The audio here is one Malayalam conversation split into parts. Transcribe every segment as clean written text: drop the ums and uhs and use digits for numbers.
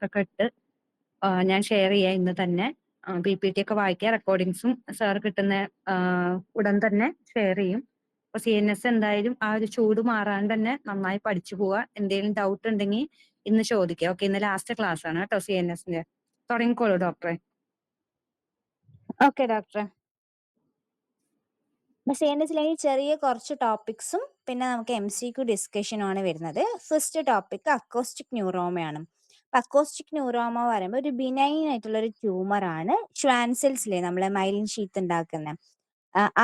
ഒക്കെ ഇട്ട് ഞാൻ ഷെയർ ചെയ്യാം ഇന്ന് തന്നെ. PPT ഒക്കെ വായിക്കുക. റെക്കോർഡിങ്സും സാർ കിട്ടുന്ന ഉടൻ തന്നെ ഷെയർ ചെയ്യും. അപ്പൊ CNS എന്തായാലും ആ ഒരു ചൂട് മാറാണ്ട് തന്നെ നന്നായി പഠിച്ചു പോവുക. എന്തെങ്കിലും ഡൗട്ട് ഉണ്ടെങ്കിൽ ഇന്ന് ചോദിക്കുക. ഓക്കെ, ഇന്ന് ലാസ്റ്റ് ക്ലാസ് ആണ് കേട്ടോ CNSന്റെ. തുടങ്ങിക്കോളൂ ഡോക്ടറെ. ഓക്കെ ഡോക്ടറെ. CNSിലേക്ക് ചെറിയ കുറച്ച് ടോപ്പിക്സും പിന്നെ നമുക്ക് MCQ ഡിസ്കഷനുമാണ് വരുന്നത്. ഫസ്റ്റ് ടോപ്പിക് അക്കോസ്റ്റിക് ന്യൂറോമയാണ്. അക്കോസ്റ്റിക് ന്യൂറോമ പറയുമ്പോൾ ഒരു ബിനൈൻ ആയിട്ടുള്ള ഒരു ട്യൂമർ ആണ്. ഷ്വാൻ സെൽസിലെ നമ്മളെ മൈലിൻ ഷീത്ത് ഉണ്ടാക്കുന്നത്.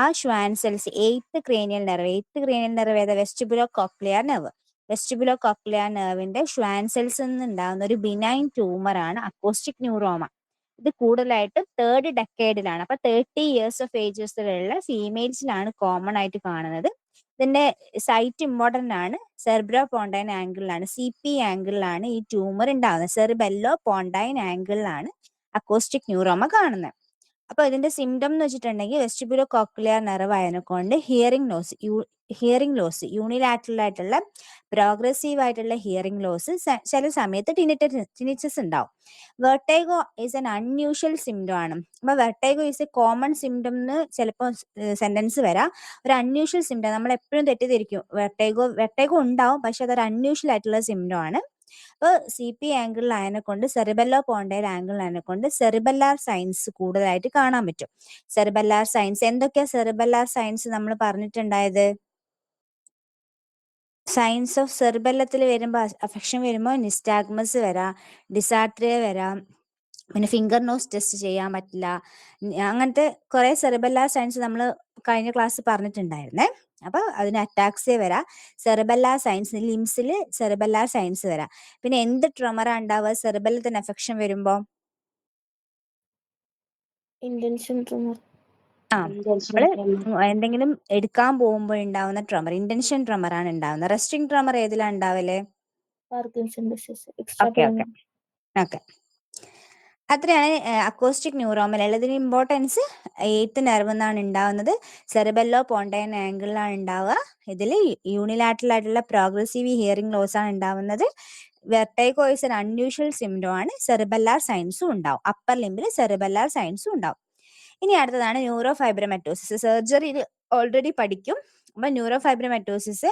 ആ Schwann cells eighth cranial nerve ഏതാ? Vestibulo cochlear nerve. Vestibulo cochlear നെർവിന്റെ ഷ്വാൻ സെൽസ് നിന്ന് ഉണ്ടാകുന്ന ഒരു ബിനൈൻ ട്യൂമർ ആണ് അക്കോസ്റ്റിക് ന്യൂറോമ. ഇത് കൂടുതലായിട്ടും 3rd ഡെക്കേഡിലാണ്. അപ്പൊ 30 years ഓഫ് ഏജസിലുള്ള ഫീമെയിൽസിലാണ് കോമൺ ആയിട്ട് കാണുന്നത്. ഇതിന്റെ സൈറ്റ് ഇമ്പോർട്ടന്റ് ആണ്. സെർബ്രോ പോണ്ടൈൻ ആംഗിളിലാണ്, CP ആംഗിളിലാണ് ഈ ട്യൂമർ ഉണ്ടാകുന്നത്. സെർബെല്ലോ പോണ്ടൈൻ ആംഗിളിലാണ് അക്കോസ്റ്റിക് ന്യൂറോമ കാണുന്നത്. അപ്പൊ ഇതിന്റെ സിംറ്റം എന്ന് വെച്ചിട്ടുണ്ടെങ്കിൽ വെസ്റ്റിബുലോ കോക്ലിയർ നെർവ് ആയതിനെക്കൊണ്ട് ഹിയറിംഗ് ലോസ് യൂണിലാറ്ററൽ ആയിട്ടുള്ള പ്രോഗ്രസീവ് ആയിട്ടുള്ള ഹിയറിംഗ് ലോസ്, ചില സമയത്ത് ടിനിറ്റസ് ഉണ്ടാവും. Vertigo is N unusual symptom ആണ്. അപ്പൊ vertigo is A common symptom എന്ന് ചിലപ്പോൾ സെന്റൻസ് വരാം. ഒരു അൺയൂഷ്വൽ സിംറ്റം നമ്മൾ എപ്പോഴും തെറ്റിദ്ധരിക്കും. വെർട്ടേഗോ ഉണ്ടാവും, പക്ഷെ അതൊരു അൺയൂഷ്വൽ ആയിട്ടുള്ള സിംറ്റം ആണ്. അപ്പോൾ CP ആംഗിളിലായതിനെ കൊണ്ട് സെറിബെല്ലോ പോണ്ടൈൽ ആംഗിളിലായതിനെ കൊണ്ട് സെറിബെല്ലാർ സൈൻസ് കൂടുതലായിട്ട് കാണാൻ പറ്റും. സെറിബെല്ലാർ സൈൻസ് എന്തൊക്കെയാ? സെറിബെല്ലാർ സൈൻസ് നമ്മൾ പറഞ്ഞിട്ടുണ്ടായത് സൈൻസ് ഓഫ് സെറിബെല്ലത്തിൽ വരുമ്പോൾ അഫക്ഷൻ വരുമ്പോൾ നിസ്റ്റാഗ്മസ് വരാം, ഡിസാട്രിയ വരാം, പിന്നെ ഫിംഗർ നോസ് ടെസ്റ്റ് ചെയ്യാൻ പറ്റില്ല. അങ്ങനത്തെ കുറെ സെറിബെല്ലാർ സൈൻസ് നമ്മൾ കഴിഞ്ഞ ക്ലാസ് പറഞ്ഞിട്ടുണ്ടായിരുന്നേ. അപ്പൊ അതിന് അറ്റാക്സിയ വരാം, സെറിബെല്ലാർ സൈൻസ്, ലിംസിൽ സെറിബെല്ലാർ സൈൻസ് വരാം. പിന്നെ എന്ത് ട്രമറാ ഉണ്ടാവുക സെറിബെല്ലത്തിന് അഫക്ഷൻ വരുമ്പോ? Intention tremor. നമ്മള് എന്തെങ്കിലും എടുക്കാൻ പോകുമ്പോൾ ഉണ്ടാവുന്ന ട്രമർ ഇന്റൻഷൻ ട്രമർ ആണ് ഉണ്ടാവുന്നത്. റെസ്റ്റിംഗ് ട്രമർ ഏതിലാണ് ഉണ്ടാവല്? Parkinson disease. എക്സ്ട്രാ ഓക്കെ, അത്രയാണ് അക്കോസ്റ്റിക് ന്യൂറോമൽ. ഇതിന് ഇമ്പോർട്ടൻസ് 8th നെർവ് എന്നാണ് ഉണ്ടാവുന്നത്. സെറിബെല്ലോ പോണ്ടൈൻ ആംഗിളിലാണ് ഉണ്ടാവുക. ഇതിൽ യൂണിലാറ്ററൽ ആയിട്ടുള്ള പ്രോഗ്രസീവ് ഹിയറിംഗ് ലോസ് ആണ് ഉണ്ടാവുന്നത്. Vertigo is N unusual symptom ആണ്. സെറിബെല്ലാർ സൈൻസും ഉണ്ടാവും. അപ്പർ ലിംബിൽ സെറിബെല്ലാർ സൈൻസും ഉണ്ടാവും. ഇനി അടുത്തതാണ് ന്യൂറോ ഫൈബ്രമറ്റോസിസ്. സർജറി ഓൾറെഡി പഠിക്കും. അപ്പൊ ന്യൂറോ ഫൈബ്രമറ്റോസിസ്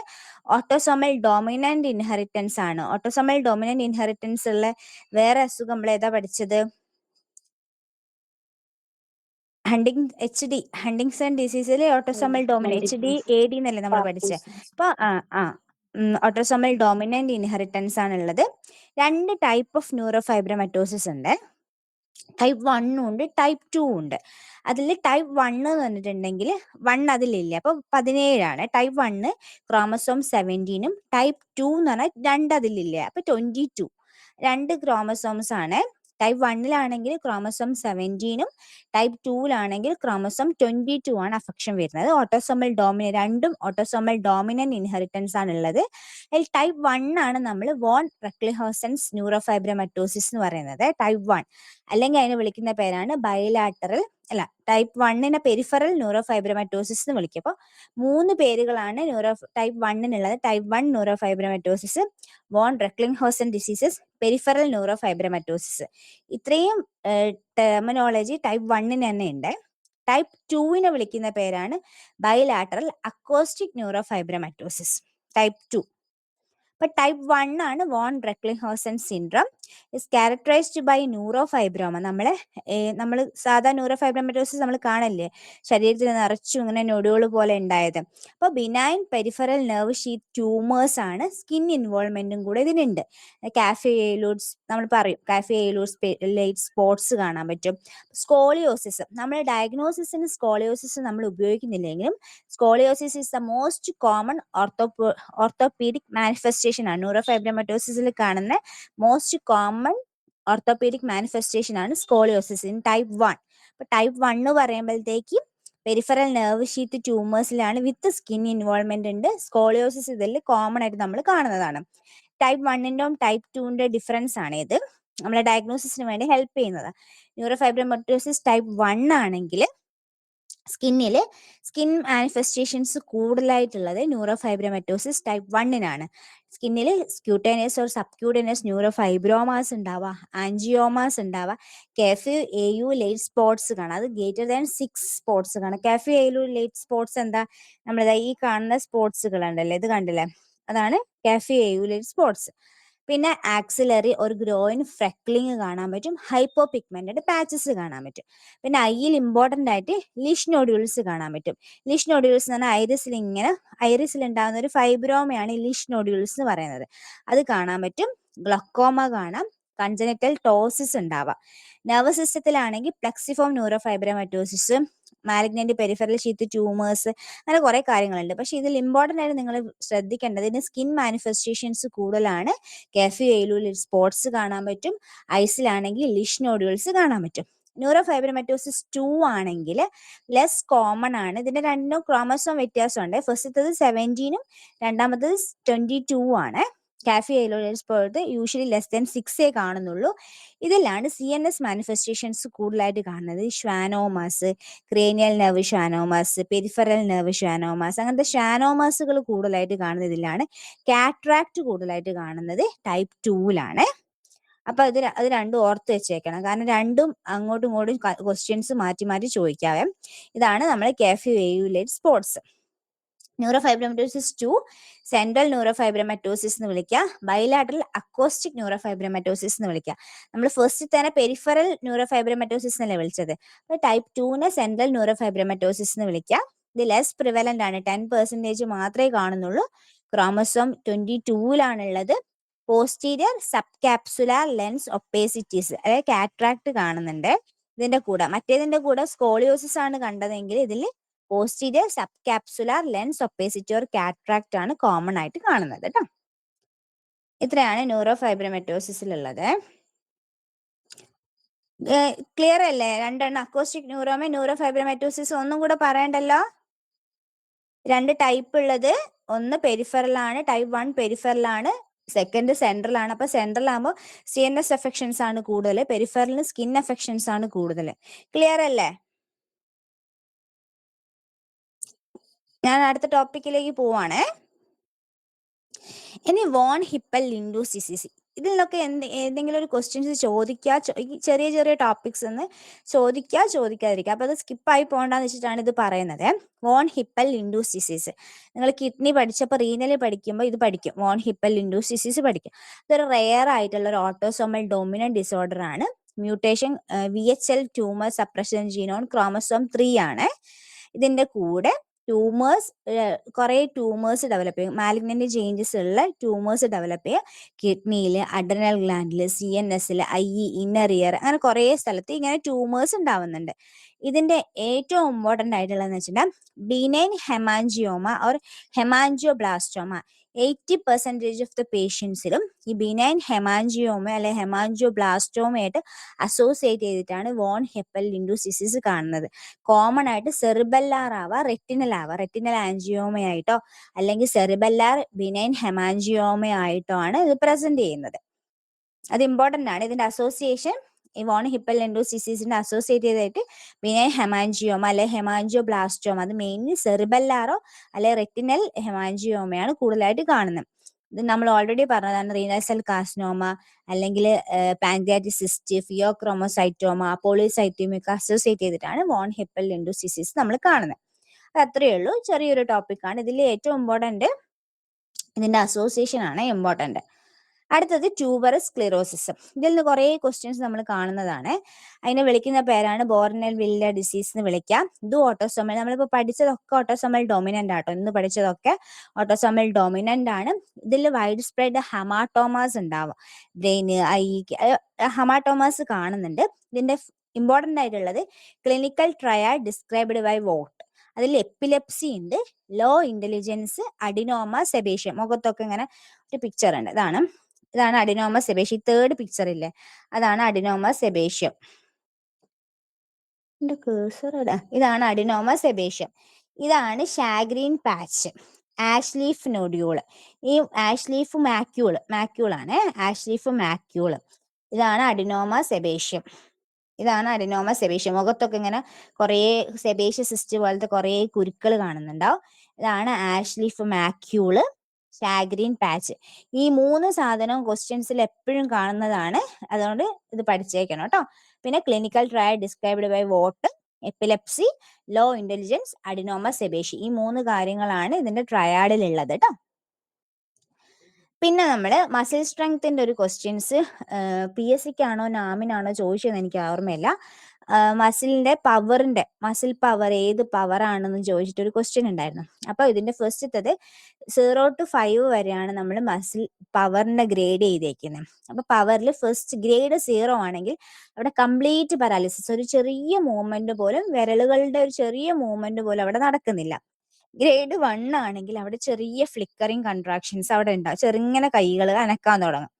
ഓട്ടോസോമൽ ഡോമിനന്റ് ഇൻഹെറിറ്റൻസ് ആണ്. ഓട്ടോസോമൽ ഡോമിനന്റ് ഇൻഹെറിറ്റൻസ് ഉള്ള വേറെ അസുഖം നമ്മൾ ഏതാ പഠിച്ചത്? ഹണ്ടിങ്സൺ ഡിസീസിലെ ഓട്ടോസോമൽ ഡോമിനന്റ് HD എന്നല്ലേ നമ്മൾ പഠിച്ചത്. അപ്പൊ ഓട്ടോസോമൽ ഡോമിനന്റ് ഇൻഹെറിറ്റൻസ് ആണുള്ളത്. 2 ടൈപ്പ് ഓഫ് ന്യൂറോ ഫൈബ്രമറ്റോസിസ് ഉണ്ട്. ടൈപ്പ് 1 ഉണ്ട്, ടൈപ്പ് 2 ഉണ്ട്. അതിൽ ടൈപ്പ് 1 എന്ന് പറഞ്ഞിട്ടുണ്ടെങ്കിൽ 1 അതിലില്ല, അപ്പൊ 17 ആണ്. ടൈപ്പ് 1 ക്രോമസോം 17ഉം ടൈപ്പ് 2 എന്ന് പറഞ്ഞാൽ 2 അതിലില്ല, അപ്പൊ 22. 2 ക്രോമസോംസ് ആണ്. ടൈപ്പ് 1ലാണെങ്കിൽ ക്രോമസോം 17ഉം ടൈപ്പ് 2ലാണെങ്കിൽ ക്രോമസോം 22 ആണ് അഫക്ഷൻ വരുന്നത്. രണ്ടും ഓട്ടോസോമൽ ഡോമിനന്റ് ഇൻഹെറിറ്റൻസ് ആണുള്ളത്. അതിൽ ടൈപ്പ് 1 ആണ് നമ്മൾ വോൺ റെക്ലിഹോസൻസ് ന്യൂറോ ഫൈബ്രമറ്റോസിസ് എന്ന് പറയുന്നത്. ടൈപ്പ് 1 അല്ലെങ്കിൽ അതിനെ വിളിക്കുന്ന പേരാണ് ബൈലാറ്ററൽ ടൈപ്പ് 1നെ പെരിഫറൽ ന്യൂറോ ഫൈബ്രമറ്റോസിസ് എന്ന് വിളിക്കും. അപ്പോൾ 3 പേരുകളാണ് ടൈപ്പ് 1നുള്ളത്. Type 1 neuro fibromatosis, von Recklinghausen diseases, peripheral neuro fibromatosis. ഇത്രയും ടെർമിനോളജി ടൈപ്പ് 1ന് തന്നെ ഉണ്ട്. ടൈപ്പ് 2നെ വിളിക്കുന്ന പേരാണ് bilateral acoustic neuro fibromatosis. Type 2. അപ്പൊ ടൈപ്പ് 1 ആണ് von Recklinghausen syndrome. Is characterized by neurofibroma. നമ്മൾ സാധാ ന്യൂറോഫൈബ്രമറ്റോസിസ് നമ്മൾ കാണല്ലേ, ശരീരത്തിൽ നിറച്ചു ഇങ്ങനെ നൊഡ്യൂൾ പോലെ ഉണ്ടായത്. അപ്പോൾ benign peripheral nerve sheet tumours ആണ്. സ്കിൻ ഇൻവോൾവ്മെന്റും കൂടെ ഇതിനുണ്ട്. നമ്മൾ പറയും ലൈറ്റ് സ്പോട്സ് കാണാൻ പറ്റും. സ്കോളിയോസിസ്, നമ്മൾ ഡയഗ്നോസിസിന് സ്കോളിയോസിസ് നമ്മൾ ഉപയോഗിക്കുന്നില്ലെങ്കിലും scoliosis is the most common orthopaedic manifestation ആണ്. ന്യൂറോഫൈബ്രമറ്റോസിസിൽ കാണുന്ന മോസ്റ്റ് കോമൺ ഓർത്തോപീഡിക് മാനിഫെസ്റ്റേഷൻ ആണ് സ്കോളിയോസിസ് ഇൻ ടൈപ്പ് 1. അപ്പൊ ടൈപ്പ് 1 പറയുമ്പോഴത്തേക്ക് പെരിഫറൽ നെർവ് ഷീറ്റ് ട്യൂമേഴ്സിലാണ് വിത്ത് സ്കിൻ ഇൻവോൾവ്മെന്റ് ഉണ്ട്. സ്കോളിയോസിസ് ഇതിൽ കോമൺ ആയിട്ട് നമ്മൾ കാണുന്നതാണ്. ടൈപ്പ് 1ന്റെയും ടൈപ്പ് 2ന്റെ ഡിഫറൻസ് ആണ് ഇത്. നമ്മളെ ഡയഗ്നോസിസിന് വേണ്ടി ഹെൽപ്പ് ചെയ്യുന്നത്. ന്യൂറോഫൈബ്രമറ്റോസിസ് ടൈപ്പ് 1 ആണെങ്കിൽ സ്കിൻ മാനിഫെസ്റ്റേഷൻസ് കൂടുതലായിട്ടുള്ളത് ന്യൂറോഫൈബ്രമറ്റോസിസ് ടൈപ്പ് 1നാണ്. സ്കിന്നിൽ ക്യൂട്ടേനിയസ് ഓർ സബ്ക്യൂട്ടേനിയസ് ന്യൂറോഫൈബ്രോമാസ് ഉണ്ടാവുക, ആൻജിയോമാസ് ഉണ്ടാവുക, കാഫി എയു ലേറ്റ് സ്പോട്സ് കാണാം. അത് ഗ്രേറ്റർ ദാൻ 6 സ്പോട്സ് കാണാം. കാഫി എയു ലേറ്റ് സ്പോട്സ് എന്താ, നമ്മളിതാ ഈ കാണുന്ന സ്പോട്സുകൾ ഉണ്ടല്ലേ, ഇത് കണ്ടില്ലേ, അതാണ് കാഫി എയു ലേറ്റ് സ്പോട്സ്. പിന്നെ ആക്സിലറി ഒരു ഗ്രോയിൻ ഫ്രെക്ലിങ് കാണാൻ പറ്റും, ഹൈപ്പോ പിഗ്മെന്റഡ് പാച്ചസ് കാണാൻ പറ്റും. പിന്നെ ഐയിൽ ഇമ്പോർട്ടന്റ് ആയിട്ട് ലിഷ് നോഡ്യൂൾസ് കാണാൻ പറ്റും. ലിഷ് നോഡ്യൂൾസ് എന്ന് പറഞ്ഞാൽ ഐറിസിൽ ഉണ്ടാകുന്ന ഒരു ഫൈബ്രോമയാണ് ഈ ലിഷ് നോഡ്യൂൾസ് എന്ന് പറയുന്നത്. അത് കാണാൻ പറ്റും. ഗ്ലക്കോമ കാണാം, കൺജനിറ്റൽ ടോസിസ് ഉണ്ടാവാം. നെർവസ് സിസ്റ്റത്തിലാണെങ്കിൽ plexiform neurofibromatosis, malignant peripheral sheath tumours, അങ്ങനെ കുറെ കാര്യങ്ങളുണ്ട്. പക്ഷെ ഇതിൽ ഇമ്പോർട്ടന്റ് ആയിട്ട് നിങ്ങൾ ശ്രദ്ധിക്കേണ്ടത് ഇതിന് സ്കിൻ മാനിഫെസ്റ്റേഷൻസ് കൂടുതലാണ്. കാഫി എയിലൂൽ സ്പോട്സ് കാണാൻ പറ്റും, ഐസിലാണെങ്കിൽ ലിഷ് നോഡ്യൂൾസ് കാണാൻ പറ്റും. ന്യൂറോഫൈബ്രോമറ്റോസിസ് 2 ആണെങ്കിൽ ലെസ് കോമൺ ആണ്. ഇതിന്റെ രണ്ടും ക്രോമസോം വ്യത്യാസമുണ്ട്. ഫസ്റ്റത്തത് 17ഉം രണ്ടാമത്തത് 22 ആണ്. കാഫി എയിലോസ് പോലത്തെ യൂഷ്വലി ലെസ് ദാൻ 6 കാണുന്നുള്ളൂ. ഇതിലാണ് CNS മാനിഫെസ്റ്റേഷൻസ് കൂടുതലായിട്ട് കാണുന്നത്. ഷ്വാനോമാസ്, ക്രേനിയൽ നെർവ് ഷ്വാനോമാസ്, പെരിഫറൽ നെർവ് ഷ്വാനോമാസ്, അങ്ങനത്തെ ഷ്വാനോമാസുകൾ കൂടുതലായിട്ട് കാണുന്നത് ഇതിലാണ്. കാട്രാക്ട് കൂടുതലായിട്ട് കാണുന്നത് ടൈപ്പ് 2ലാണ്. അപ്പൊ അത് രണ്ടും ഓർത്ത് വെച്ചേക്കണം, കാരണം രണ്ടും അങ്ങോട്ടും ഇങ്ങോട്ടും ക്വസ്റ്റ്യൻസ് മാറ്റി മാറ്റി ചോദിക്കാവേ. ഇതാണ് നമ്മൾ കാഫി എയുലേറ്റ് സ്പോട്സ്. ന്യൂറോഫൈബ്രോമറ്റോസിസ് 2 സെൻട്രൽ ന്യൂറോഫൈബ്രോമറ്റോസിസ് എന്ന് വിളിക്കുക, ബൈലാറ്ററൽ അക്കോസ്റ്റിക് ന്യൂറോഫൈബ്രോമറ്റോസിസ് എന്ന് വിളിക്കുക. നമ്മൾ ഫസ്റ്റ് തന്നെ പെരിഫറൽ ന്യൂറോഫൈബ്രോമറ്റോസിസ് എന്നല്ലേ വിളിച്ചത്. അപ്പൊ ടൈപ്പ് 2നെ സെൻട്രൽ ന്യൂറോഫൈബ്രോമറ്റോസിസ് എന്ന് വിളിക്കുക. ഇത് ലെസ് പ്രിവലന്റ് ആണ്, 10% മാത്രമേ കാണുന്നുള്ളൂ. ക്രോമസോം 22ലാണുള്ളത്. Posterior sub capsular lens opacities, അതായത് കാട്രാക്ട് കാണുന്നുണ്ട് ഇതിന്റെ കൂടെ. മറ്റേതിന്റെ കൂടെ സ്കോളിയോസിസ് ആണ് കണ്ടതെങ്കിൽ ഇതിൽ posterior sub capsular lens opacity or cataract ആണ് കോമൺ ആയിട്ട് കാണുന്നത് കേട്ടോ. ഇത്രയാണ് ന്യൂറോഫൈബ്രോമറ്റോസിസിലുള്ളത്. ക്ലിയർ അല്ലേ? രണ്ടെണ്ണം, അക്കോസ്റ്റിക് ന്യൂറോമ, ന്യൂറോഫൈബ്രോമറ്റോസിസ്. ഒന്നും കൂടെ പറയണ്ടല്ലോ. 2 ടൈപ്പ് ഉള്ളത്, ഒന്ന് പെരിഫറൽ ആണ്, ടൈപ്പ് 1 പെരിഫറൽ ആണ്, സെക്കൻഡ് സെൻട്രൽ ആണ്. അപ്പൊ സെൻട്രൽ ആകുമ്പോൾ CNS അഫെക്ഷൻസ് ആണ് കൂടുതൽ, പെരിഫറലിന് സ്കിൻ അഫെക്ഷൻസ് ആണ് കൂടുതൽ. ക്ലിയർ അല്ലേ? ഞാൻ അടുത്ത ടോപ്പിക്കിലേക്ക് പോവാണേ. ഇനി വോൺ ഹിപ്പൽ ലിൻഡൂസ് ഡിസീസ്, ഇതിലൊക്കെ ഏതെങ്കിലും ഒരു ക്വസ്റ്റ്യൻസ് ചെറിയ ചെറിയ ടോപ്പിക്സ് എന്ന് ചോദിക്കാതിരിക്കുക. അപ്പൊ അത് സ്കിപ്പായി പോകണ്ടെന്ന് വെച്ചിട്ടാണ് ഇത് പറയുന്നത്. വോൺ ഹിപ്പൽ ലിൻഡൂസ് ഡിസീസ് നിങ്ങൾ കിഡ്നി പഠിച്ചപ്പോൾ റീനൽ പഠിക്കുമ്പോൾ ഇത് പഠിക്കും. വോൺ ഹിപ്പൽ ലിൻഡൂസ് ഡിസീസ് പഠിക്കും. ഇതൊരു റെയർ ആയിട്ടുള്ള ഒരു ഓട്ടോസോമൽ ഡോമിനന്റ് ഡിസോർഡർ ആണ്. Mutation VHL tumour suppression gene on chromosome 3 ആണ്. ഇതിന്റെ കൂടെ കുറെ ട്യൂമേഴ്സ് ഡെവലപ്പ് ചെയ്യും, മാലിഗ്നന്റ് ചേഞ്ചസ് ഉള്ള ട്യൂമേഴ്സ് ഡെവലപ്പ് ചെയ്യുക. കിഡ്നിയിൽ, അഡ്രിനൽ ഗ്ലാൻഡിൽ, CNSൽ, ഇന്നർ ഇയർ, അങ്ങനെ കുറെ സ്ഥലത്ത് ഇങ്ങനെ ട്യൂമേഴ്സ് ഉണ്ടാവുന്നുണ്ട്. ഇതിന്റെ ഏറ്റവും ഇമ്പോർട്ടന്റ് ആയിട്ടുള്ളതെന്ന് വെച്ചിട്ടുണ്ടെങ്കിൽ benign haemangioma or ഹെമാൻജിയോബ്ലാസ്റ്റോമ. 80% of the പേഷ്യൻസിലും ഈ ബിനൈൻ ഹെമാൻജിയോമ അല്ലെ ഹെമാൻജിയോബ്ലാസ്റ്റോമയായിട്ട് അസോസിയേറ്റ് ചെയ്തിട്ടാണ് വോൺ ഹിപ്പൽ ലിൻഡൂസ് ഡിസീസ് കാണുന്നത്. കോമൺ ആയിട്ട് സെറിബെല്ലാർ ആവാം, റെറ്റിനൽ ആൻജിയോമയായിട്ടോ അല്ലെങ്കിൽ സെറിബെല്ലാർ ബിനൈൻ ഹെമാൻജിയോമയായിട്ടോ ആണ് ഇത് പ്രസന്റ് ചെയ്യുന്നത്. അത് ഇമ്പോർട്ടന്റ് ആണ്. ഇതിന്റെ അസോസിയേഷൻ, ഈ von Hippel ലിൻഡൂസ് ഡിസീസിന്റെ associate ചെയ്തായിട്ട് benign haemangioma അല്ലെ ഹെമാൻജിയോബ്ലാസ്റ്റോമ, അത് മെയിൻലി സെറിബെല്ലാറോ അല്ലെ റെറ്റിനൽ ഹെമാൻജിയോമയാണ് കൂടുതലായിട്ട് കാണുന്നത്. ഇത് നമ്മൾ ഓൾറെഡി പറഞ്ഞതാണ്. റീനൽ സെൽ കാർസിനോമ അല്ലെങ്കിൽ പാൻക്രിയാറ്റിക് സിസ്റ്റ്, ഫിയോക്രോമോസൈറ്റോമ, പോളിസൈറ്റോമ ഒക്കെ അസോസിയേറ്റ് ചെയ്തിട്ടാണ് വോൺ ഹിപ്പൽ ലിൻഡൂസ് ഡിസീസ് നമ്മൾ കാണുന്നത്. അത് അത്രയേ ഉള്ളൂ, ചെറിയൊരു ടോപ്പിക്കാണ്. ഇതിൽ ഏറ്റവും ഇമ്പോർട്ടന്റ് ഇതിന്റെ അസോസിയേഷൻ ആണ് ഇമ്പോർട്ടന്റ്. അടുത്തത് ട്യൂബറസ് സ്ക്ലിറോസിസ്. ഇതിൽ നിന്ന് കുറെ ക്വസ്റ്റ്യൻസ് നമ്മൾ കാണുന്നതാണ്. അതിനെ വിളിക്കുന്ന പേരാണ് ബോർനെൽ വില്ല ഡിസീസ് എന്ന് വിളിക്കാം. ഇത് ഓട്ടോസോമൽ, നമ്മളിപ്പോൾ പഠിച്ചതൊക്കെ ഓട്ടോസോമൽ ഡോമിനന്റ് ആട്ടോ. ഇന്ന് പഠിച്ചതൊക്കെ ഓട്ടോസോമൽ ഡോമിനന്റ് ആണ്. ഇതിൽ വൈഡ് സ്പ്രെഡ് ഹമാട്ടോമാസ് ഉണ്ടാവും. ബ്രെയിന്, ഹമാട്ടോമാസ് കാണുന്നുണ്ട്. ഇതിന്റെ ഇമ്പോർട്ടന്റ് ആയിട്ടുള്ളത് clinical trial described by Vogt. അതിൽ എപ്പിലെപ്സി ഉണ്ട്, ലോ ഇന്റലിജൻസ്, അഡിനോമ സെബേഷ്യം. മുഖത്തൊക്കെ ഇങ്ങനെ ഒരു പിക്ചർ ഉണ്ട്. ഇതാണ് അഡിനോമ സെബേഷ്യം. 3rd പിക്ചർ ഇല്ലേ, അതാണ് അഡിനോമ സെബേഷ്യം. ഇതാണ് അഡിനോമ സെബേഷ്യം. ഇതാണ് ഷാഗ്രീൻ പാച്ച്, ആഷ്ലീഫ് നോഡ്യൂള്. ഈ ആഷ്ലീഫ് മാക്യൂളാണ്, ആഷ്ലീഫ് മാക്യൂള്. ഇതാണ് അഡിനോമ സെബേഷ്യം. മുഖത്തൊക്കെ ഇങ്ങനെ കുറെ സെബേഷ്യ സിസ്റ്റ് പോലത്തെ കുറെ കുരുക്കൾ കാണുന്നുണ്ടാവും. ഇതാണ് ആഷ്ലീഫ് മാക്യൂള്. ഷാഗ്രീൻ പാച്ച്. ഈ 3 സാധനവും ക്വസ്റ്റ്യൻസിൽ എപ്പോഴും കാണുന്നതാണ്. അതുകൊണ്ട് ഇത് പഠിച്ചേക്കണം കേട്ടോ. പിന്നെ clinical trial described by Vogt, epilepsy, low intelligence, adenoma sebaceum. ഈ 3 കാര്യങ്ങളാണ് ഇതിന്റെ ട്രയാഡിൽ ഉള്ളത് കേട്ടോ. പിന്നെ നമ്മൾ മസിൽ സ്ട്രെങ്ത്തിന്റെ ഒരു ക്വസ്റ്റ്യൻസ് PSCക്കാണോ നാമിനാണോ ചോദിച്ചതെന്ന് എനിക്ക് ഓർമ്മയില്ല. മസിൽ പവർ ഏത് പവർ ആണെന്ന് ചോദിച്ചിട്ട് ഒരു ക്വസ്റ്റ്യൻ ഉണ്ടായിരുന്നു. അപ്പൊ ഇതിന്റെ ഫസ്റ്റത്തത് 0 to 5 വരെയാണ് നമ്മൾ മസിൽ പവറിന്റെ ഗ്രേഡ് ചെയ്തേക്കുന്നത്. അപ്പൊ പവറിൽ ഫസ്റ്റ് ഗ്രേഡ് 0 ആണെങ്കിൽ അവിടെ കംപ്ലീറ്റ് പാരാലിസിസ്, ഒരു ചെറിയ മൂവ്മെന്റ് പോലും, വിരലുകളുടെ ഒരു ചെറിയ മൂവ്മെന്റ് പോലും അവിടെ നടക്കുന്നില്ല. ഗ്രേഡ് 1 ആണെങ്കിൽ അവിടെ ചെറിയ ഫ്ലിക്കറിങ് കൺട്രാക്ഷൻസ് അവിടെ ഉണ്ടാവും, ചെറുങ്ങനെ കൈകൾ അനക്കാൻ തുടങ്ങും.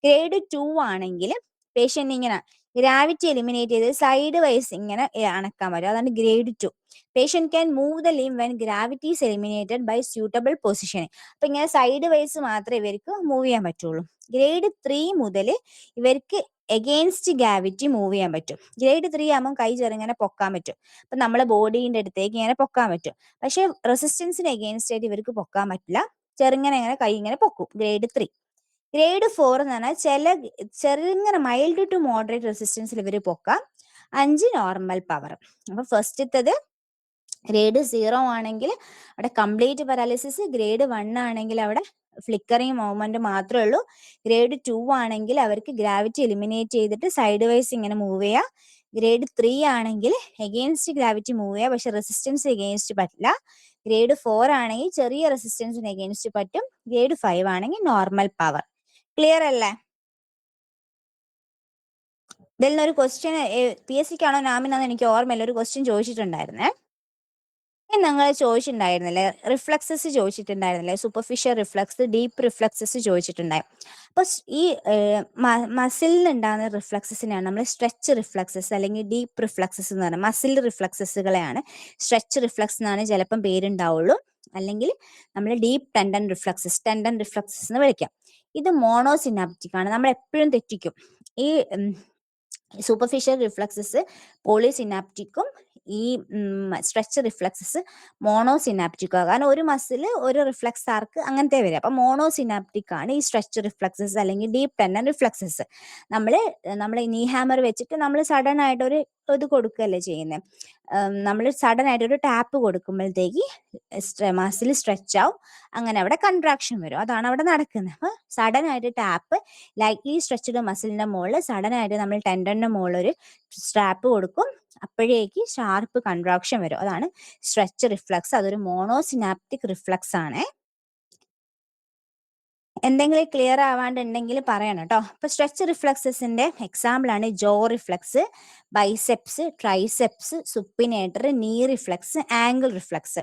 ഗ്രേഡ് 2 ആണെങ്കിൽ പേഷ്യന്റ് ഇങ്ങനെ ഗ്രാവിറ്റി എലിമിനേറ്റ് ചെയ്ത് സൈഡ് വൈസ് ഇങ്ങനെ അനക്കാൻ പറ്റും. അതാണ് grade 2. Patient can move the limb when gravity is eliminated by suitable position. അപ്പൊ ഇങ്ങനെ സൈഡ് വൈസ് മാത്രമേ ഇവർക്ക് മൂവ് ചെയ്യാൻ പറ്റുള്ളൂ. ഗ്രേഡ് 3 മുതൽ ഇവർക്ക് എഗെയിൻസ്റ്റ് ഗ്രാവിറ്റി മൂവ് ചെയ്യാൻ പറ്റും. ഗ്രേഡ് 3 ആകുമ്പോൾ കൈ ചെറുങ്ങനെ പൊക്കാൻ പറ്റും. അപ്പൊ നമ്മളെ ബോഡീന്റെ അടുത്തേക്ക് ഇങ്ങനെ പൊക്കാൻ പറ്റും. പക്ഷെ റെസിസ്റ്റൻസിന് എഗെയിൻസ്റ്റ് ആയിട്ട് ഇവർക്ക് പൊക്കാൻ പറ്റില്ല. ചെറുങ്ങനെ ഇങ്ങനെ കൈ ഇങ്ങനെ പൊക്കും. ഗ്രേഡ് 3. ഗ്രേഡ് 4 എന്ന് പറഞ്ഞാൽ ചെറുങ്ങനെ മൈൽഡ് ടു മോഡറേറ്റ് റെസിസ്റ്റൻസിൽ ഇവർ പൊക്കാം. 5 നോർമൽ പവർ. അപ്പൊ ഫസ്റ്റത്തത് ഗ്രേഡ് 0 ആണെങ്കിൽ അവിടെ കംപ്ലീറ്റ് പാരാലിസിസ്. ഗ്രേഡ് 1 ആണെങ്കിൽ അവിടെ ഫ്ലിക്കറിങ് മൂവ്മെന്റ് മാത്രമേ ഉള്ളൂ. ഗ്രേഡ് 2 ആണെങ്കിൽ അവർക്ക് ഗ്രാവിറ്റി എലിമിനേറ്റ് ചെയ്തിട്ട് സൈഡ് വൈസ് ഇങ്ങനെ മൂവ് ചെയ്യാം. ഗ്രേഡ് 3 ആണെങ്കിൽ എഗെയിൻസ്റ്റ് ഗ്രാവിറ്റി മൂവ് ചെയ്യാം, പക്ഷെ റെസിസ്റ്റൻസ് എഗെയിൻസ്റ്റ് പറ്റില്ല. ഗ്രേഡ് 4 ആണെങ്കിൽ ചെറിയ റെസിസ്റ്റൻസിന് എഗെയിൻസ്റ്റ് പറ്റും. ഗ്രേഡ് 5 ആണെങ്കിൽ നോർമൽ പവർ. ക്ലിയർ അല്ലേ? ഇതിൽ നിന്നൊരു ക്വസ്റ്റ്യൻ PSCക്കാണോ നാമിനാന്ന് എനിക്ക് ഓർമ്മയില്ല, ഒരു ക്വസ്റ്റ്യൻ ചോദിച്ചിട്ടുണ്ടായിരുന്നേ. നിങ്ങൾ ചോദിച്ചിട്ടുണ്ടായിരുന്നില്ലേ, റിഫ്ലക്സസ് ചോദിച്ചിട്ടുണ്ടായിരുന്നില്ലേ, സൂപ്പർഫിഷ്യൽ റിഫ്ലക്സ്, ഡീപ്പ് റിഫ്ലക്സസ് ചോദിച്ചിട്ടുണ്ടായി. അപ്പൊ ഈ മസിലിൽ ഉണ്ടാകുന്ന റിഫ്ലക്സസിനെയാണ് നമ്മൾ സ്ട്രെച്ച് റിഫ്ലക്സസ് അല്ലെങ്കിൽ ഡീപ്പ് റിഫ്ലക്സസ് എന്ന് പറയുന്നത്. മസിൽ റിഫ്ലക്സസുകളെയാണ് സ്ട്രെച്ച് റിഫ്ലക്സ് എന്നാണ് ചിലപ്പം പേരുണ്ടാവുള്ളൂ, അല്ലെങ്കിൽ നമ്മൾ ഡീപ്പ് ടെൻഡൻ റിഫ്ലക്സസ് എന്ന് വിളിക്കാം. ഇത് മോണോസിനാപ്റ്റിക് ആണ്. നമ്മൾ എപ്പോഴും തെറ്റിക്കും. ഈ സൂപ്പർഫിഷ്യൽ റിഫ്ലക്സസ് പോളിസിനാപ്റ്റിക്കും ഈ സ്ട്രെച്ച് റിഫ്ലക്സസ് മോണോസിനാപ്റ്റിക്കും. കാരണം ഒരു മസിൽ ഒരു റിഫ്ലക്സ് ആർക്ക് അങ്ങനത്തെ വരും. അപ്പൊ മോണോസിനാപ്റ്റിക് ആണ് ഈ സ്ട്രെച്ച് റിഫ്ലക്സസ് അല്ലെങ്കിൽ ഡീപ്പ് ടെൻഡൻ റിഫ്ലക്സസ്. നമ്മൾ നീ ഹാമർ വെച്ചിട്ട് നമ്മൾ സഡൻ ആയിട്ട് ഒരു ഇത് കൊടുക്കുകയല്ലേ ചെയ്യുന്നത്. നമ്മൾ സഡൻ ആയിട്ട് ഒരു ടാപ്പ് കൊടുക്കുമ്പോഴത്തേക്ക് മസിൽ സ്ട്രെച്ച് ആവും, അങ്ങനെ അവിടെ കൺട്രാക്ഷൻ വരും. അതാണ് അവിടെ നടക്കുന്നത്. അപ്പൊ സഡൻ ആയിട്ട് ടാപ്പ് ലൈറ്റ്ലി സ്ട്രെച്ച്ഡ് മസിലിന്റെ മുകളിൽ സഡൻ ആയിട്ട് നമ്മൾ ടെൻഡന്റെ മുകളിൽ ഒരു സ്ട്രാപ്പ് കൊടുക്കും. അപ്പോഴേക്ക് ഷാർപ്പ് കൺട്രാക്ഷൻ വരും. അതാണ് സ്ട്രെച്ച് റിഫ്ലക്സ്. അതൊരു മോണോസിനാപ്റ്റിക് റിഫ്ലക്സ് ആണ്. എന്തെങ്കിലും ക്ലിയർ ആവാണ്ടുണ്ടെങ്കിൽ പറയണം കേട്ടോ. അപ്പൊ സ്ട്രെച്ച് റിഫ്ലക്സസിന്റെ എക്സാമ്പിൾ ആണ് jaw reflex, biceps, triceps, supinator, knee reflex, ankle reflex.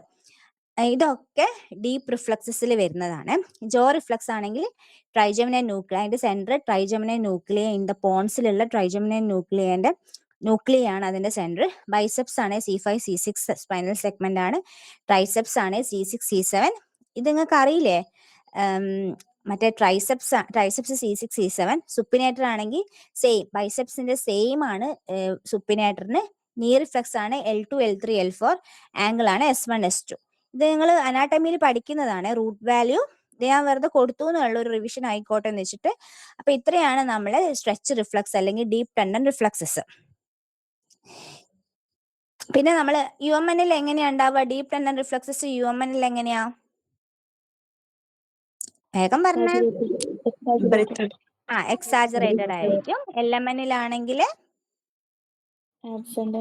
ഇതൊക്കെ ഡീപ്പ് റിഫ്ലക്സസിൽ വരുന്നതാണ്. ജോ റിഫ്ലക്സ് ആണെങ്കിൽ ട്രൈജമിനൽ ന്യൂക്ലിയ, അതിന്റെ centre trigeminal nuclei in the പോൺസിലുള്ള ട്രൈജമിനൽ ന്യൂക്ലിയാണ് അതിന്റെ സെന്റർ. ബൈസെപ്സ് ആണ് C5 C6 സ്പൈനൽ സെഗ്മെന്റ് ആണ്. ട്രൈസെപ്സ് ആണ് C6 C7. ഇത് നിങ്ങൾക്ക് അറിയില്ലേ, മറ്റേ ട്രൈസെപ്സ് C6 C7. സുപ്പിനേറ്റർ ആണെങ്കിൽ സെയിം, ബൈസെപ്സിന്റെ സെയിം ആണ് സുപ്പിനേറ്ററിന്. നീ റിഫ്ലക്സ് ആണ് L2 L3 L4. ആംഗിൾ ആണ് S1 S2. ഇത് നിങ്ങൾ അനാട്ടമിയിൽ പഠിക്കുന്നതാണ്. റൂട്ട് വാല്യൂ ഇത് ഞാൻ വെറുതെ കൊടുത്തു എന്നുള്ള ഒരു റിവിഷൻ ആയിക്കോട്ടെ എന്ന് വെച്ചിട്ട്. അപ്പൊ ഇത്രയാണ് നമ്മള് സ്ട്രെച്ച് റിഫ്ലക്സ് അല്ലെങ്കിൽ ഡീപ്പ് ടെൻഡൻ റിഫ്ലക്സസ്. പിന്നെ നമ്മൾ UMN എങ്ങനെയാ ഉണ്ടാവുക? ഡീപ്പ് ടെൻഡൻ റിഫ്ലക്സസ് UMN എങ്ങനെയാ? വേഗം പറഞ്ഞേ. എക്സാജറേറ്റഡ് ആയിരിക്കും. LMN ആണെങ്കിൽ ആബ്സെന്റ്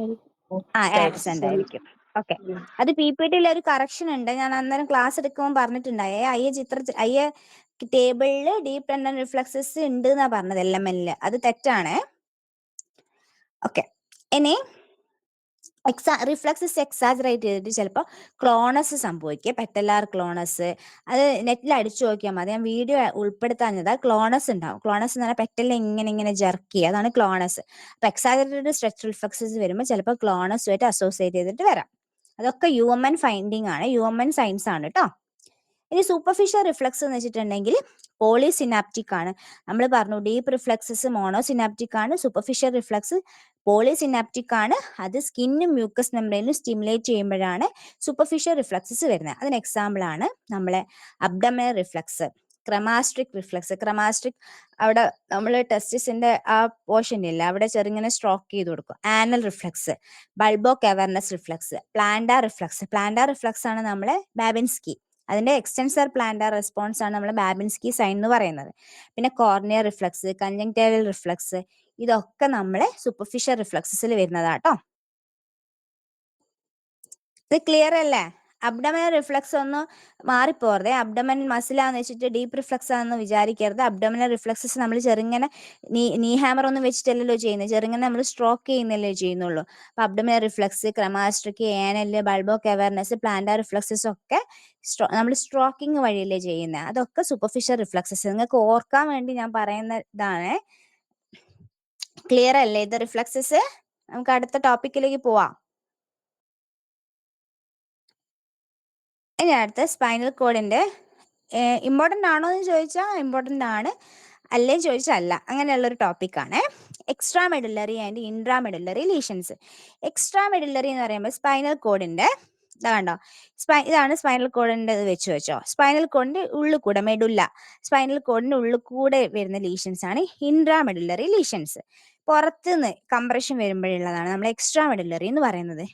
ആയിരിക്കും. ഓക്കെ, അത് PPTയിൽ ഒരു കറക്ഷൻ ഉണ്ട്. ഞാൻ അന്നേരം ക്ലാസ് എടുക്കുമ്പോൾ പറഞ്ഞിട്ടുണ്ടായേ, അയ്യ ടേബിളില് ഡീപ്പ് ടെൻഡൻ റിഫ്ലക്സസ് ഉണ്ട് എന്നാ പറഞ്ഞത് LMN. അത് തെറ്റാണ്. ഓക്കെ, ഇനി റിഫ്ലക്സസ് എക്സാജറേറ്റ് ചെയ്തിട്ട് ചിലപ്പോൾ ക്ലോണസ് സംഭവിക്കുക, പെറ്റലാർ ക്ലോണസ്. അത് നെറ്റിൽ അടിച്ചു നോക്കിയാൽ മതി, ഞാൻ വീഡിയോ ഉൾപ്പെടുത്താഞ്ഞത്. ക്ലോണസ് ഉണ്ടാവും. ക്ലോണസ് എന്ന് പറഞ്ഞാൽ പെറ്റലിനെ ഇങ്ങനെ ജർക്ക് ചെയ്യുക, അതാണ് ക്ലോണസ്. അപ്പൊ എക്സാജറേറ്റഡ് സ്ട്രെച്ച് റിഫ്ലക്സസ് വരുമ്പോൾ ചിലപ്പോൾ ക്ലോണസുമായിട്ട് അസോസിയേറ്റ് ചെയ്തിട്ട് വരാം. അതൊക്കെ UMN ഫൈൻഡിങ് ആണ്, UMN സയൻസ് ആണ് കേട്ടോ. ഇനി സൂപ്പർഫിഷ്യൽ റിഫ്ലക്സ് എന്ന് വെച്ചിട്ടുണ്ടെങ്കിൽ പോളിസിനാപ്റ്റിക് ആണ്. നമ്മൾ പറഞ്ഞു ഡീപ്പ് റിഫ്ലക്സസ് മോണോസിനാപ്റ്റിക് ആണ്, സൂപ്പർഫിഷ്യൽ റിഫ്ലക്സ് പോളിസിനാപ്റ്റിക് ആണ്. അത് സ്കിന്നും മ്യൂക്കസ് മെംബ്രെയിനും സ്റ്റിമുലേറ്റ് ചെയ്യുമ്പോഴാണ് സൂപ്പർഫിഷ്യൽ റിഫ്ലക്സസ് വരുന്നത്. അതിന് എക്സാമ്പിൾ ആണ് നമ്മളെ അബ്ഡമിനൽ റിഫ്ലക്സ്, ക്രമാസ്ട്രിക് റിഫ്ലക്സ്. ക്രമാസ്ട്രിക് അവിടെ നമ്മൾ ടെസ്റ്റിസിന്റെ ആ പോർഷൻ ഇല്ല, അവിടെ ചെറുങ്ങനെ സ്ട്രോക്ക് ചെയ്ത് കൊടുക്കും. Anal reflex, bulbo cavernosus reflex, plantar reflex. Plantar reflex ആണ് നമ്മളെ ബാബിൻസ്കി, അതിന്റെ എക്സ്റ്റൻസർ പ്ലാന്റാർ റെസ്പോൺസ് ആണ് നമ്മൾ ബാബിൻസ്കി സൈൻ എന്ന് പറയുന്നത്. പിന്നെ കോർണിയർ റിഫ്ലക്സ്, കൺജങ്ക്റ്റൈവൽ റിഫ്ലക്സ്, ഇതൊക്കെ നമ്മളെ സൂപ്പർഫിഷ്യൽ റിഫ്ലക്സസിൽ വരുന്നതാട്ടോ. ഇത് ക്ലിയർ അല്ലേ? അബ്ഡമനൽ റിഫ്ലക്സ് ഒന്ന് മാറിപ്പോറേ. അബ്ഡമൻ മസിലാന്ന് വെച്ചിട്ട് ഡീപ്പ് റിഫ്ലക്സ് ആണെന്ന് വിചാരിക്കരുത്. അബ്ഡമനൽ റിഫ്ലക്സസ് നമ്മൾ ചെറുങ്ങനെ നീ ഹാമർ ഒന്നും വെച്ചിട്ടല്ലല്ലോ ചെയ്യുന്നത്, ചെറുങ്ങനെ നമ്മൾ സ്ട്രോക്ക് ചെയ്യുന്നല്ലേ ചെയ്യുന്നുള്ളൂ. അപ്പൊ അബ്ഡമനൽ റിഫ്ലക്സ്, ക്രമാസ്ട്രിക്, ഏനല്, ബൾബോ കെവർണസ്, പ്ലാന്റാർ റിഫ്ലക്സസ് ഒക്കെ നമ്മൾ സ്ട്രോക്കിംഗ് വഴിയല്ലേ ചെയ്യുന്നത്. അതൊക്കെ സൂപ്പർഫിഷ്യൽ റിഫ്ലക്സസ്. നിങ്ങൾക്ക് ഓർക്കാൻ വേണ്ടി ഞാൻ പറയുന്നതാണ്. ക്ലിയർ അല്ലേ ഇത് റിഫ്ലക്സസ്? നമുക്ക് അടുത്ത ടോപ്പിക്കിലേക്ക് പോവാം. ഇനി അടുത്ത സ്പൈനൽ കോഡിന്റെ ഇമ്പോർട്ടൻ്റ് ആണോ എന്ന് ചോദിച്ചാൽ ഇമ്പോർട്ടൻ്റ് ആണ്, അല്ലേ ചോദിച്ചാൽ അല്ല, അങ്ങനെയുള്ള ഒരു ടോപ്പിക്കാണ്. Extra medullary and intra medullary lesions. Extra medullary എന്ന് പറയുമ്പോൾ സ്പൈനൽ കോഡിന്റെ കണ്ടോ, ഇതാണ് സ്പൈനൽ കോഡിന്റെ വെച്ച് വെച്ചോ. സ്പൈനൽ കോഡിന്റെ ഉള്ളിൽ കൂടെ മെഡുല്ല, സ്പൈനൽ കോഡിന്റെ ഉള്ളിൽ കൂടെ വരുന്ന ലീഷൻസ് ആണ് ഇൻട്രാ മെഡുലറി ലീഷൻസ്. പുറത്തുനിന്ന് കംപ്രഷൻ വരുമ്പോഴുള്ളതാണ് നമ്മൾ എക്സ്ട്രാ മെഡുലറി എന്ന് പറയുന്നത്.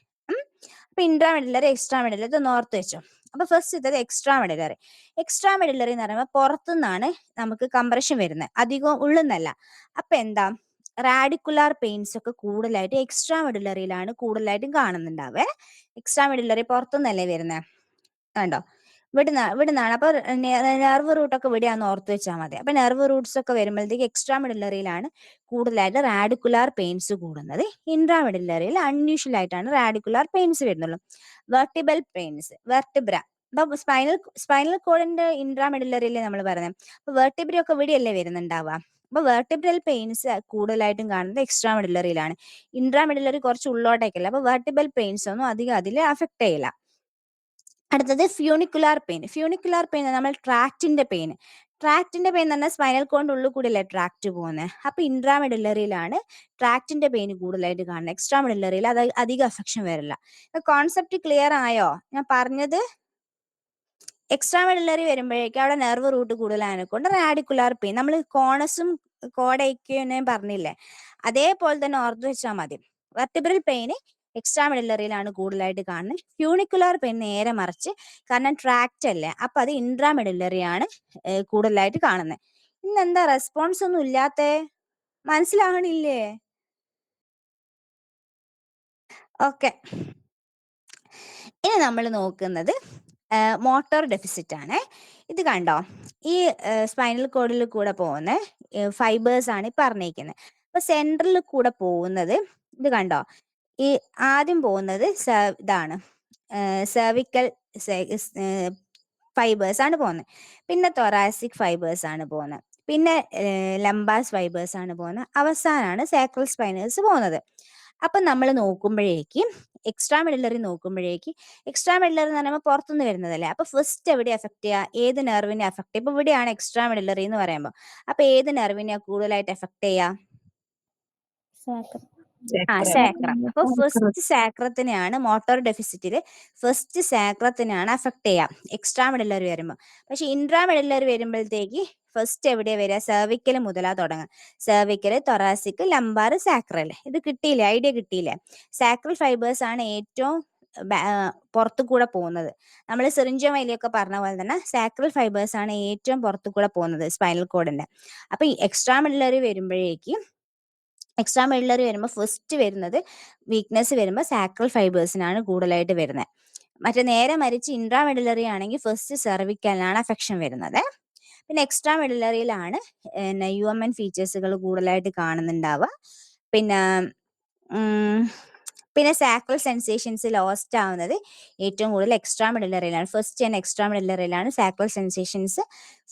അപ്പൊ ഇൻട്രാ മെഡുലറി, എക്സ്ട്രാ മെഡുലറി ഇത് ഓർത്ത് വെച്ചോ. അപ്പൊ ഫസ്റ്റ് ഇത് എക്സ്ട്രാ മെഡുലറി. എക്സ്ട്രാ മെഡുലറി എന്ന് പറയുമ്പോൾ പുറത്തുനിന്നാണ് നമുക്ക് കംപ്രഷൻ വരുന്നത്, അധികം ഉള്ളുന്നല്ല. അപ്പൊ എന്താ, റാഡിക്കുലാർ പെയിൻസ് ഒക്കെ കൂടുതലായിട്ട് എക്സ്ട്രാ മെഡുലറിയിലാണ് കൂടുതലായിട്ടും കാണുന്നുണ്ടാവേ. എക്സ്ട്രാ മെഡുലറി പുറത്തുനിന്നല്ലേ വരുന്നത്, കണ്ടോ, ഇവിടുന്നാണ്. അപ്പൊ നെർവ് റൂട്ട് ഒക്കെ ഇവിടെയാന്ന് ഓർത്ത് വെച്ചാൽ മതി. അപ്പൊ നെർവ് റൂട്ട്സ് ഒക്കെ വരുമ്പോഴത്തേക്ക് എക്സ്ട്രാ മെഡുലറിയിലാണ് കൂടുതലായിട്ട് റാഡിക്കുലാർ പെയിൻസ് കൂടുന്നത്. ഇൻട്രാ മെഡുലറിയിൽ അൺയൂഷ്വൽ ആയിട്ടാണ് റാഡിക്കുലാർ പെയിൻസ് വരുന്നുള്ളൂ. വെർട്ടിബൽ പെയിൻസ്, വെർട്ടിബ്ര. അപ്പൊ സ്പൈനൽ കോഡിന്റെ ഇൻട്രാ മെഡുലറിയിലെ നമ്മൾ പറയുന്നത്. അപ്പൊ വെർട്ടിബ്ര ഒക്കെ ഇവിടെയല്ലേ വരുന്നുണ്ടാവുക. അപ്പൊ വെർട്ടിബ്രൽ പെയിൻസ് കൂടുതലായിട്ടും കാണുന്നത് എക്സ്ട്രാ മെഡുലറിയിലാണ്. ഇൻട്രാ മെഡുലറി കുറച്ച് ഉള്ളോട്ടേക്കല്ല. അപ്പൊ വെർട്ടിബൽ പെയിൻസ് ഒന്നും അധികം അതിൽ അഫക്ട് ചെയ്യില്ല. അടുത്തത് ഫ്യൂണിക്കുലാർ പെയിൻ. ഫ്യൂണിക്കുലാർ പെയിൻ നമ്മൾ ട്രാക്റ്റിന്റെ പെയിൻ. ട്രാക്റ്റിന്റെ പെയിൻ എന്ന് പറഞ്ഞാൽ സ്പൈനൽ കോഡിന്റെ ഉള്ളിൽ കൂടി അല്ലേ ട്രാക്ട് പോകുന്നത്. അപ്പൊ ഇൻട്രാ മെഡുലറിയിലാണ് ട്രാക്റ്റിന്റെ പെയിൻ കൂടുതലായിട്ട് കാണുന്നത്. എക്സ്ട്രാ മെഡുലറിയിൽ അത് അധികം അഫക്ഷൻ വരില്ല. കോൺസെപ്റ്റ് ക്ലിയർ ആയോ? ഞാൻ പറഞ്ഞത് എക്സ്ട്രാ മെഡുലറി വരുമ്പോഴേക്കും അവിടെ നെർവ് റൂട്ട് കൂടുതലായതുകൊണ്ട് റാഡിക്കുലാർ പെയിൻ. നമ്മൾ കോണസും കോഡയ്ക്കും പറഞ്ഞില്ലേ, അതേപോലെ തന്നെ ഓർത്ത് വെച്ചാൽ മതി. വെർട്ടിബ്രൽ പെയിന് എക്സ്ട്രാ മെഡുലറിയിലാണ് കൂടുതലായിട്ട് കാണുന്നത്. ഫ്യൂണിക്കുലാർ പെയിൻ നേരെ മറിച്ച്, കാരണം ട്രാക്റ്റ് അല്ലേ, അപ്പൊ അത് ഇൻട്രാ മെഡുലറിയാണ് കൂടുതലായിട്ട് കാണുന്നത്. ഇന്നെന്താ റെസ്പോൺസ് ഒന്നും ഇല്ലാത്തേ? മനസ്സിലാവണില്ലേ? ഓക്കെ, ഇനി നമ്മൾ നോക്കുന്നത് മോട്ടോർ ഡെഫിസിറ്റ് ആണ്. ഇത് കണ്ടോ, ഈ സ്പൈനൽ കോഡിൽ കൂടെ പോകുന്ന ഫൈബേഴ്സ് ആണ് ഈ പറഞ്ഞിരിക്കുന്നത്. അപ്പൊ സെൻട്രലിൽ കൂടെ പോകുന്നത് ഇത് കണ്ടോ, ഈ ആദ്യം പോകുന്നത് ഇതാണ് സെർവിക്കൽ ഫൈബേഴ്സ് ആണ് പോകുന്നത്. പിന്നെ തൊറാസിക് ഫൈബേഴ്സ് ആണ് പോകുന്നത്. പിന്നെ ലംബാസ് ഫൈബേഴ്സ് ആണ് പോകുന്നത്. അവസാനമാണ് സാക്രൽ സ്പൈനേഴ്സ് പോകുന്നത്. അപ്പൊ നമ്മൾ നോക്കുമ്പോഴേക്കും എക്സ്ട്രാ മെഡുലറി നോക്കുമ്പോഴേക്ക്, എക്സ്ട്രാ മെഡുലറി എന്ന് പറയുമ്പോൾ പുറത്തുനിന്ന് വരുന്നതല്ലേ. അപ്പൊ ഫസ്റ്റ് എവിടെ എഫക്ട് ചെയ്യുക, ഏത് നെർവിനെ എഫക്ട് ചെയ്യുക? ഇപ്പൊ ഇവിടെയാണ് എക്സ്ട്രാ മെഡുലറി എന്ന് പറയുമ്പോൾ. അപ്പൊ ഏത് നെർവിനെ കൂടുതലായിട്ട് എഫക്ട് ചെയ്യുക? സാക്രം. അപ്പൊ ഫസ്റ്റ് സാക്രത്തിനെയാണ് മോട്ടോർ ഡെഫിസിറ്റില് ഫസ്റ്റ് സാക്രത്തിനെയാണ് അഫക്ട് ചെയ്യുക എക്സ്ട്രാ മെഡുലറി വരുമ്പോൾ. പക്ഷെ ഇൻട്രാ മെഡുലറി വരുമ്പോഴത്തേക്ക് ഫസ്റ്റ് എവിടെയാ വരിക? സെർവിക്കൽ മുതലാ തുടങ്ങുക. Cervical, thoracic, lumbar, sacral. ഇത് കിട്ടിയില്ലേ? ഐഡിയ കിട്ടിയില്ലേ? സാക്രൽ ഫൈബേഴ്സ് ആണ് ഏറ്റവും പുറത്തു കൂടെ പോകുന്നത്. നമ്മൾ സിറിഞ്ചോ വൈലിയൊക്കെ പറഞ്ഞ പോലെ തന്നെ സാക്രൽ ഫൈബേഴ്സ് ആണ് ഏറ്റവും പുറത്തു കൂടെ പോകുന്നത് സ്പൈനൽ കോഡിന്റെ. അപ്പൊ ഈ എക്സ്ട്രാ മെഡുലറി വരുമ്പോഴേക്ക്, എക്സ്ട്രാ മെഡുലറി വരുമ്പോൾ ഫസ്റ്റ് വരുന്നത് വീക്ക്നെസ് വരുമ്പോൾ സാക്രൽ ഫൈബേഴ്സിനാണ് കൂടുതലായിട്ട് വരുന്നത്. മറ്റേ നേരെ മറിച്ച് ഇൻട്രാ മെഡുലറി ആണെങ്കിൽ ഫസ്റ്റ് സെർവിക്കലിനാണ് അഫക്ഷൻ വരുന്നത്. പിന്നെ എക്സ്ട്രാ മെഡുലറിയിലാണ് UMN ഫീച്ചേഴ്സുകൾ കൂടുതലായിട്ട് കാണുന്നുണ്ടാവുക. പിന്നെ പിന്നെ സാക്രൽ സെൻസേഷൻസ് ലോസ്റ്റ് ആവുന്നത് ഏറ്റവും കൂടുതൽ എക്സ്ട്രാ മെഡുലറിയിലാണ്. ഫസ്റ്റ് തന്നെ എക്സ്ട്രാ മെഡുലറിയിലാണ് സാക്രൽ സെൻസേഷൻസ്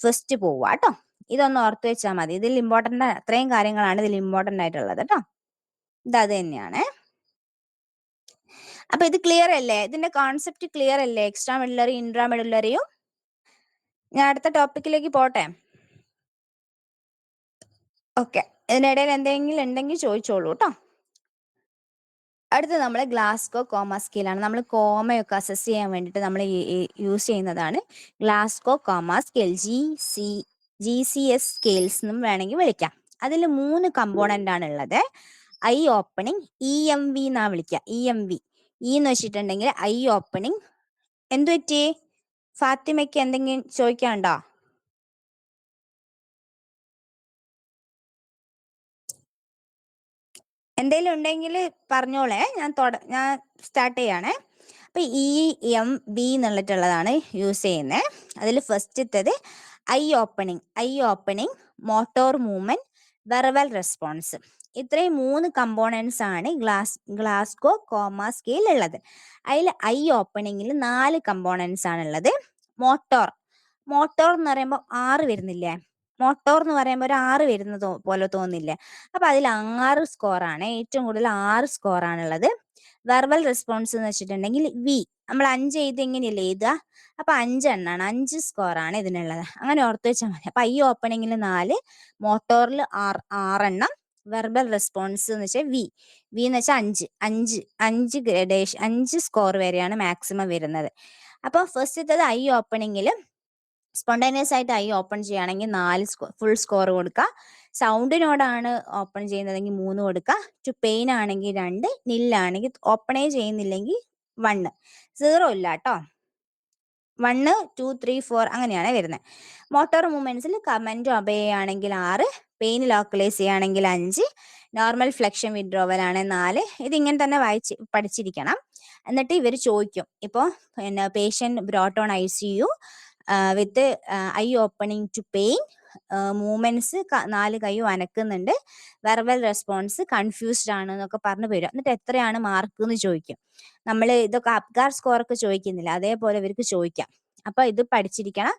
ഫസ്റ്റ് പോവുക കേട്ടോ. ഇതൊന്ന് ഓർത്ത് വെച്ചാൽ മതി. ഇതിൽ ഇമ്പോർട്ടൻ്റ്, അത്രയും കാര്യങ്ങളാണ് ഇതിൽ ഇമ്പോർട്ടൻ്റ് ആയിട്ടുള്ളത് കേട്ടോ. ഇത് അത് തന്നെയാണ്. അപ്പൊ ഇത് ക്ലിയർ അല്ലേ? ഇതിന്റെ കോൺസെപ്റ്റ് ക്ലിയർ അല്ലേ? എക്സ്ട്രാ മെഡുലറി, ഇൻട്രാ മെഡുലറിയും ഞാൻ അടുത്ത ടോപ്പിക്കിലേക്ക് പോട്ടെ. ഓക്കെ, ഇതിനിടയിൽ എന്തെങ്കിലും ഉണ്ടെങ്കിൽ ചോദിച്ചോളൂ കേട്ടോ. അടുത്ത് നമ്മൾ ഗ്ലാസ്കോ കോമ സ്കെയിലാണ്. നമ്മൾ കോമയൊക്കെ അസസ് ചെയ്യാൻ വേണ്ടിയിട്ട് നമ്മൾ യൂസ് ചെയ്യുന്നതാണ് Glasgow coma scale. GCS scales എന്നും വേണമെങ്കിൽ വിളിക്കാം. അതിൽ 3 കമ്പോണന്റ് ആണ് ഉള്ളത്. ഐ ഓപ്പണിംഗ്, EMV എന്നാ വിളിക്കുക. EMV എന്ന് വെച്ചിട്ടുണ്ടെങ്കിൽ ഐ ഓപ്പണിംഗ്. എന്തു പറ്റി ഫാത്തിമയ്ക്ക് എന്തെങ്കിലും ചോദിക്കാനുണ്ടോ? എന്തെങ്കിലും ഉണ്ടെങ്കിൽ പറഞ്ഞോളേ, ഞാൻ സ്റ്റാർട്ട് ചെയ്യണേ. അപ്പൊ EMV എന്നുള്ളതാണ് യൂസ് ചെയ്യുന്നത്. അതിൽ ഫസ്റ്റത്തത് eye opening, motor movement, verbal response. ഇത്രയും 3 കമ്പോണൻസ് ആണ് ഗ്ലാസ്കോ കോമ സ്കെയിൽ ഉള്ളത്. അതിൽ ഐ ഓപ്പണിംഗിൽ 4 കമ്പോണൻസ് ആണുള്ളത്. മോട്ടോർ എന്ന് പറയുമ്പോൾ 6 വരുന്നില്ലേ? മോട്ടോർ എന്ന് പറയുമ്പോൾ ഒരു 6 വരുന്നത് പോലെ തോന്നില്ലേ? അപ്പൊ അതിൽ 6 സ്കോറാണ്, ഏറ്റവും കൂടുതൽ 6 സ്കോറാണുള്ളത്. വെർബൽ റെസ്പോൺസ് എന്ന് വെച്ചിട്ടുണ്ടെങ്കിൽ നമ്മൾ 5 എഴുതി എങ്ങനെയല്ലേ എഴുതുക? അപ്പൊ 5 എണ്ണാണ്, 5 സ്കോറാണ് ഇതിനുള്ളത്. അങ്ങനെ ഓർത്ത് വെച്ചാൽ മതി. അപ്പൊ ഐ ഓപ്പണിംഗിൽ 4, മോട്ടോറിൽ 6 എണ്ണം, വെർബൽ റെസ്പോൺസ് എന്ന് വെച്ചാൽ വി എന്ന് വെച്ചാൽ 5 ഗ്രഡേഷൻ, 5 സ്കോർ വരെയാണ് മാക്സിമം വരുന്നത്. അപ്പൊ ഫസ്റ്റത്തത് ഐ ഓപ്പണിംഗിൽ സ്പോണ്ടേനിയസ് ആയിട്ട് ഐ ഓപ്പൺ ചെയ്യുകയാണെങ്കിൽ 4 ഫുൾ സ്കോർ കൊടുക്കുക. സൗണ്ടിനോടാണ് ഓപ്പൺ ചെയ്യുന്നതെങ്കിൽ 3 കൊടുക്കുക. ടു പെയിൻ ആണെങ്കിൽ 2, നില്ലാണെങ്കിൽ ഓപ്പണേ ചെയ്യുന്നില്ലെങ്കിൽ 1. 0 ഇല്ല കേട്ടോ. 1, 2, 3, 4 അങ്ങനെയാണ് വരുന്നത്. മോട്ടോർ മൂവ്മെന്റ്സിൽ കമന്റ് ഒബേ ആണെങ്കിൽ 6, പെയിൻ ലോക്കലൈസ് ചെയ്യുകയാണെങ്കിൽ 5, നോർമൽ ഫ്ലെക്ഷൻ വിഡ്രോവൽ ആണ് 4. ഇതിങ്ങനെ തന്നെ പഠിച്ചിരിക്കണം. എന്നിട്ട് ഇവർ ചോദിക്കും, ഇപ്പോൾ പിന്നെ patient brought on ICU with eye opening to pain, movements 4 കൈയും അനക്കുന്നുണ്ട്, വെർബൽ റെസ്പോൺസ് കൺഫ്യൂസ്ഡ് ആണ് എന്നൊക്കെ പറഞ്ഞു വരും. എന്നിട്ട് എത്രയാണ് മാർക്ക് എന്ന് ചോദിക്കും. നമ്മൾ ഇതൊക്കെ അപ്ഗാർ സ്കോർ ഒക്കെ ചോദിക്കുന്നില്ല, അതേപോലെ ഇവർക്ക് ചോദിക്കാം. അപ്പൊ ഇത് പഠിച്ചിരിക്കണം.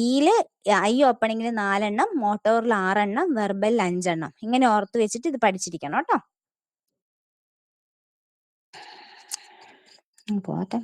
ഈയില് ഐ ഓപ്പണിംഗിൽ 4 എണ്ണം, മോട്ടോറിൽ 6 എണ്ണം, വെർബൽ 5 എണ്ണം. ഇങ്ങനെ ഓർത്ത് വെച്ചിട്ട് ഇത് പഠിച്ചിരിക്കണം കേട്ടോ. പോട്ടെ.